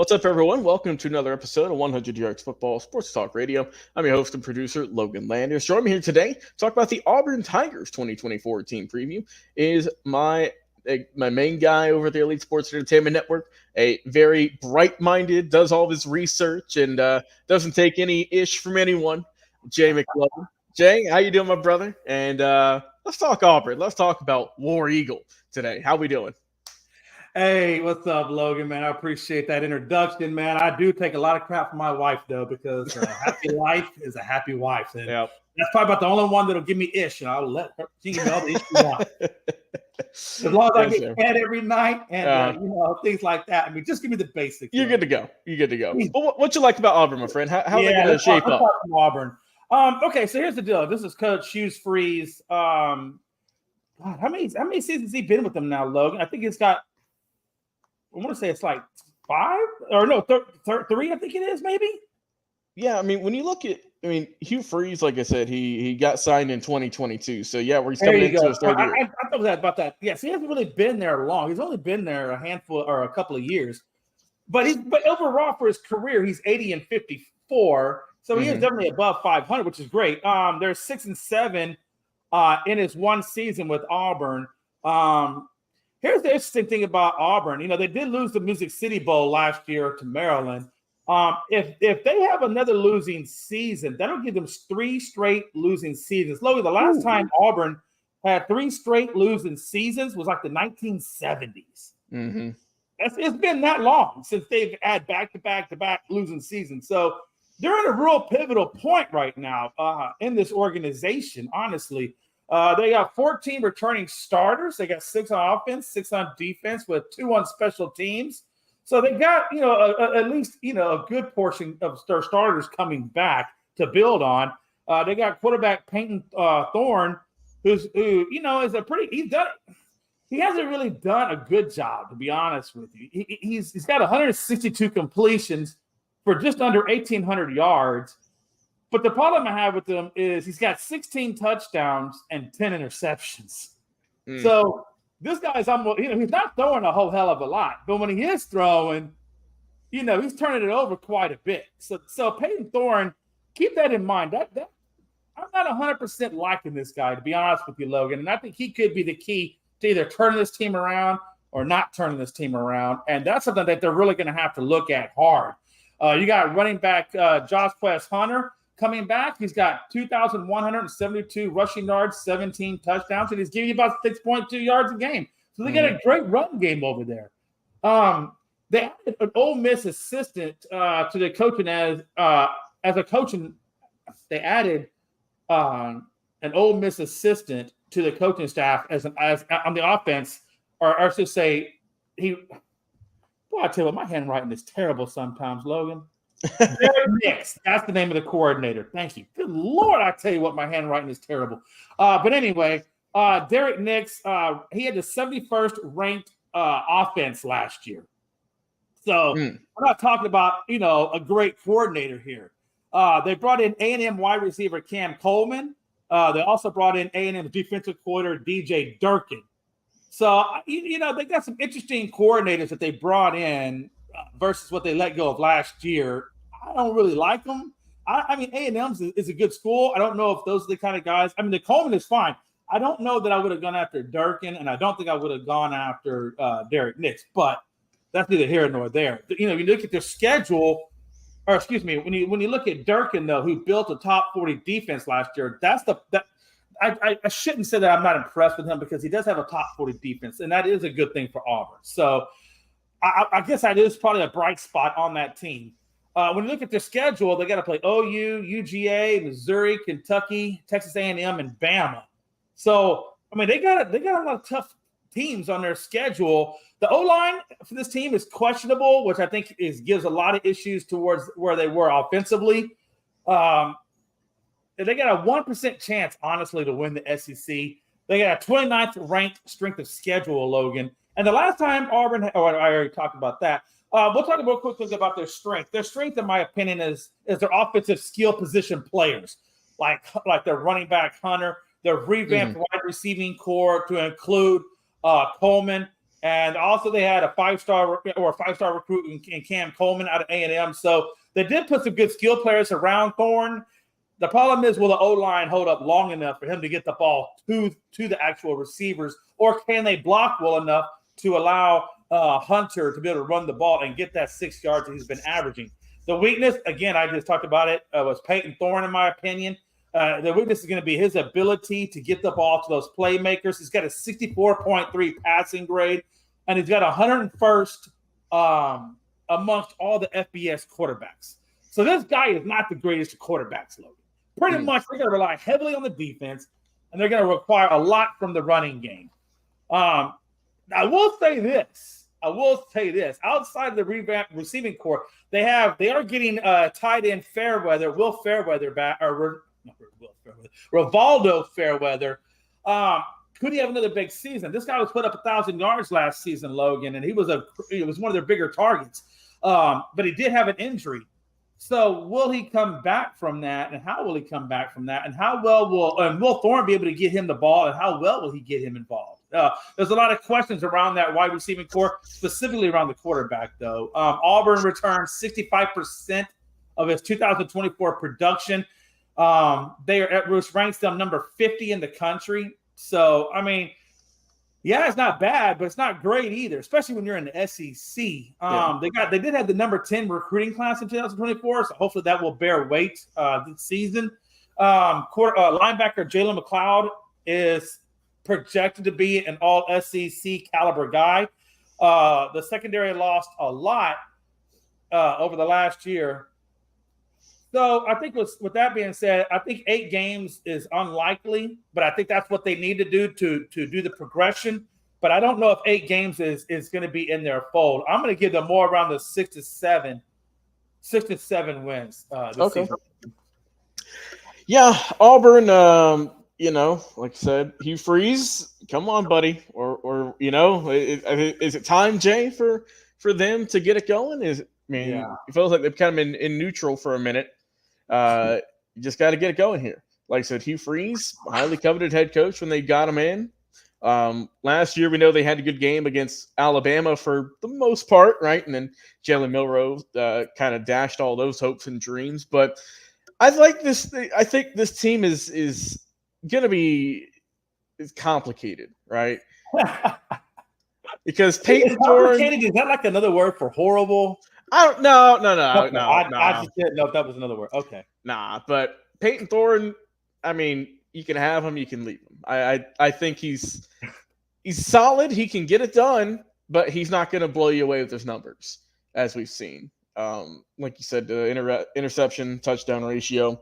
What's up, everyone? Welcome to another episode of 100 Yards Football Sports Talk Radio. I'm your host and producer, Logan Landers. Joining me here today to talk about the Auburn Tigers 2024 team preview is my main guy over at the Elite Sports Entertainment Network, a very bright-minded, does all of his research, and doesn't take any ish from anyone, Jay McMinn. Jay, how you doing, my brother? And let's talk Auburn. Let's talk about War Eagle today. How we doing? Hey, what's up, Logan, man? I appreciate that introduction, man. I do take a lot of crap from my wife, though, because a happy wife is a happy wife. And that's probably about the only one that'll give me ish, and I'll let her give me all the ish she wants. As long as I get fed every night and, things like that. I mean, just give me the basics. You're good to go. You're good to go. Well, what you like about Auburn, my friend? How are they going to shape up? Auburn. Okay, so here's the deal. This is Coach Hughes Freeze. God, how many seasons has he been with them now, Logan? I think it's got – I want to say it's like 5 or no, 3, I think it is, maybe. Yeah, I mean, when you look at, Hugh Freeze, like I said, he got signed in 2022. So, yeah, where he's coming into his third year. I thought about that. Yes, he hasn't really been there long. He's only been there a handful or a couple of years. But overall for his career, he's 80-54. So he is definitely above 500, which is great. They're 6-7 in his one season with Auburn. Here's the interesting thing about Auburn. They did lose the Music City Bowl last year to Maryland. If they have another losing season, that'll give them 3 straight losing seasons. Logan, the last time Auburn had 3 straight losing seasons was like the 1970s. Mm-hmm. It's been that long since they've had back-to-back losing seasons. So they're at a real pivotal point right now in this organization, honestly. They got 14 returning starters. They got 6 on offense, 6 on defense, with 2 on special teams. So they got, at least, a good portion of their starters coming back to build on. They got quarterback Peyton Thorne, who is he hasn't really done a good job, to be honest with you. He's got 162 completions for just under 1,800 yards. But the problem I have with him is he's got 16 touchdowns and 10 interceptions. So this guy's almost, he's not throwing a whole hell of a lot. But when he is throwing, he's turning it over quite a bit. So Peyton Thorne, keep that in mind. That I'm not 100% liking this guy, to be honest with you, Logan. And I think he could be the key to either turning this team around or not turning this team around. And that's something that they're really going to have to look at hard. You got running back Josh Quest Hunter coming back. He's got 2,172 rushing yards, 17 touchdowns, and he's giving you about 6.2 yards a game. So they got a great run game over there. They added an Ole Miss assistant to the coaching as a coaching. They added an Ole Miss assistant to the coaching staff as on the offense, or I should say, I tell you what, my handwriting is terrible sometimes, Logan. Derek Nix, that's the name of the coordinator. Thank you. Good Lord, I tell you what, my handwriting is terrible. But anyway, Derek Nix, he had the 71st ranked offense last year. So we're not talking about, a great coordinator here. They brought in A&M wide receiver Cam Coleman. They also brought in A&M defensive coordinator DJ Durkin. So, they got some interesting coordinators that they brought in versus what they let go of last year. I don't really like them. A&M is a good school. I don't know if those are the kind of guys. The Coleman is fine. I don't know that I would have gone after Durkin, and I don't think I would have gone after Derek Nix, but that's neither here nor there. You look at their schedule, or excuse me, when you look at Durkin, though, who built a top 40 defense last year, I shouldn't say that I'm not impressed with him, because he does have a top 40 defense, and that is a good thing for Auburn. So I guess that is probably a bright spot on that team. When you look at their schedule, they got to play OU, UGA, Missouri, Kentucky, Texas A&M, and Bama. So, they got a lot of tough teams on their schedule. The O-line for this team is questionable, which I think gives a lot of issues towards where they were offensively. They got a 1% chance, honestly, to win the SEC. They got a 29th ranked strength of schedule, Logan. And the last time Auburn – I already talked about that. We'll talk real quickly about their strength. Their strength, in my opinion, is their offensive skill position players, like their running back Hunter, their revamped wide receiving core to include Coleman. And also they had a five-star recruit in Cam Coleman out of A&M. So they did put some good skill players around Thorne. The problem is, will the O-line hold up long enough for him to get the ball to the actual receivers, or can they block well enough to allow Hunter to be able to run the ball and get that 6 yards that he's been averaging? The weakness, again, I just talked about it, was Peyton Thorne, in my opinion. The weakness is going to be his ability to get the ball to those playmakers. He's got a 64.3 passing grade, and he's got 101st amongst all the FBS quarterbacks. So this guy is not the greatest of quarterbacks, Logan. Pretty much, they're going to rely heavily on the defense, and they're going to require a lot from the running game. I will say this. Outside of the revamped receiving corps, they are getting tight end Rivaldo Fairweather. Could he have another big season? This guy was put up 1,000 yards last season, Logan, and he was one of their bigger targets. But he did have an injury. So will he come back from that, and how will he come back from that, and how well will Thorne be able to get him the ball, and how well will he get him involved? There's a lot of questions around that wide receiving corps, specifically around the quarterback, though. Auburn returned 65% of its 2024 production. Which ranks them number 50 in the country. So, I mean, yeah, it's not bad, but it's not great either, especially when you're in the SEC. They did have the number 10 recruiting class in 2024, so hopefully that will bear weight this season. Linebacker Jalen McLeod is projected to be an all SEC caliber guy. The secondary lost a lot over the last year. So I think with that being said, I think 8 games is unlikely, but I think that's what they need to do to do the progression. But I don't know if 8 games is going to be in their fold. I'm going to give them more around the 6 to 7 wins this season. Yeah, Auburn. Like I said, Hugh Freeze, come on, buddy, or is it time, Jay, for them to get it going? It feels like they've kind of been in neutral for a minute. You just got to get it going here. Like I said, Hugh Freeze, highly coveted head coach when they got him in. Last year, we know they had a good game against Alabama for the most part, right? And then Jalen Milroe kind of dashed all those hopes and dreams. But I think this team is going to be complicated, right? Because Peyton complicated, Thorne, is that like another word for horrible? I don't know. No. I just didn't know if that was another word. Okay. Nah, but Peyton Thorne, I mean, you can have him, you can leave him. I think he's solid. He can get it done, but he's not going to blow you away with his numbers, as we've seen. Like you said, the interception touchdown ratio,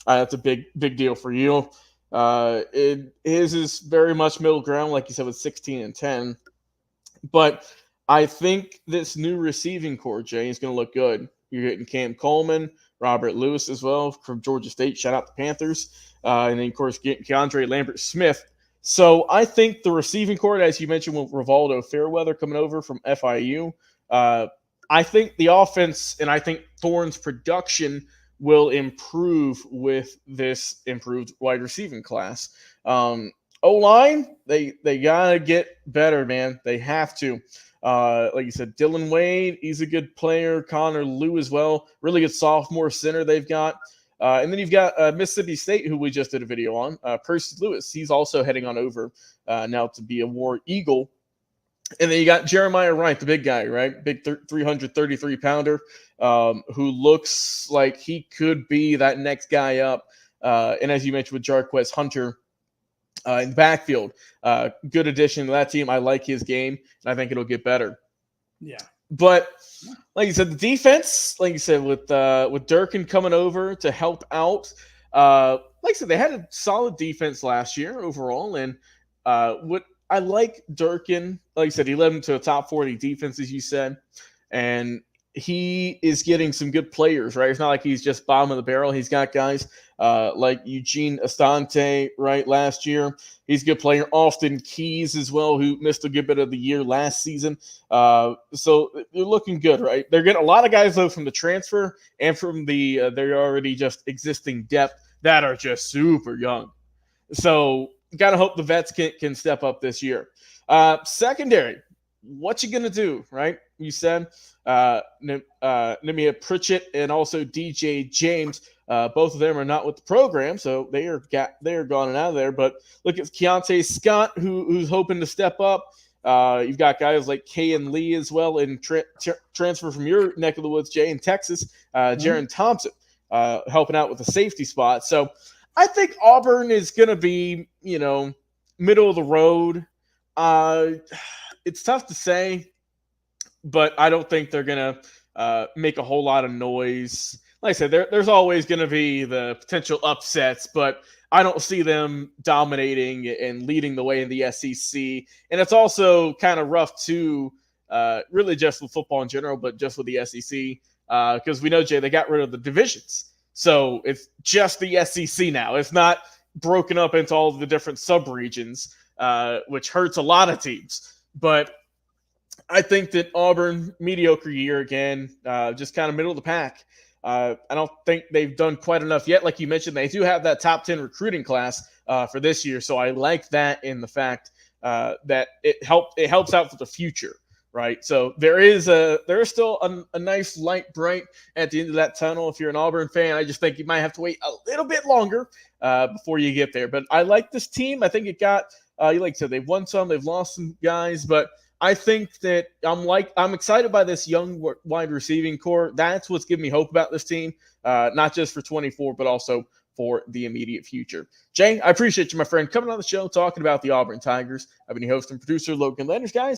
that's a big deal for you. His is very much middle ground, like you said, with 16 and 10. But I think this new receiving core, Jay, is going to look good. You're getting Cam Coleman, Robert Lewis as well from Georgia State. Shout out the Panthers. And then, of course, Keandre Lambert-Smith. So I think the receiving core, as you mentioned, with Rivaldo Fairweather coming over from FIU, I think the offense and I think Thorne's production will improve with this improved wide receiving class. O-line, they got to get better, man. They have to. Like you said, Dylan Wade, he's a good player. Connor Liu as well. Really good sophomore center they've got. And then you've got Mississippi State, who we just did a video on. Percy Lewis, he's also heading on over now to be a War Eagle. And then you got Jeremiah Wright, the big guy, right? Big 333-pounder who looks like he could be that next guy up. And as you mentioned with Jarquez Hunter in the backfield, good addition to that team. I like his game, and I think it'll get better. Yeah. But like you said, the defense, like you said, with Durkin coming over to help out, like I said, they had a solid defense last year overall. And what I like Durkin, like you said, he led them to a top 40 defense, as you said, and he is getting some good players, right? It's not like he's just bottom of the barrel. He's got guys like Eugene Astante, right, last year. He's a good player. Austin Keys as well, who missed a good bit of the year last season. So they're looking good, right? They're getting a lot of guys, though, from the transfer and from the they're already just existing depth that are just super young. So got to hope the vets can step up this year. Secondary, what you gonna do, right? You said Nemia Pritchett and also DJ James. Both of them are not with the program, so they are gone and out of there. But look at Keontae Scott, who's hoping to step up. You've got guys like Kay and Lee as well in transfer from your neck of the woods, Jay, in Texas. Jaron Thompson helping out with the safety spot. So I think Auburn is going to be, middle of the road. It's tough to say, but I don't think they're going to make a whole lot of noise. Like I said, there's always going to be the potential upsets, but I don't see them dominating and leading the way in the SEC. And it's also kind of rough too, really just with football in general, but just with the SEC, because we know, Jay, they got rid of the divisions. So it's just the SEC now. It's not broken up into all of the different subregions, which hurts a lot of teams. But I think that Auburn, mediocre year again, just kind of middle of the pack. I don't think they've done quite enough yet. Like you mentioned, they do have that top 10 recruiting class for this year. So I like that in the fact that it helps out for the future, right? So there is still a nice light bright at the end of that tunnel. If you're an Auburn fan, I just think you might have to wait a little bit longer before you get there. But I like this team. I think it got, like I said, they've won some, they've lost some guys, but I think that I'm excited by this young wide receiving core. That's what's giving me hope about this team, not just for 24, but also for the immediate future. Jay, I appreciate you, my friend, coming on the show, talking about the Auburn Tigers. I've been your host and producer, Logan Landers, guys.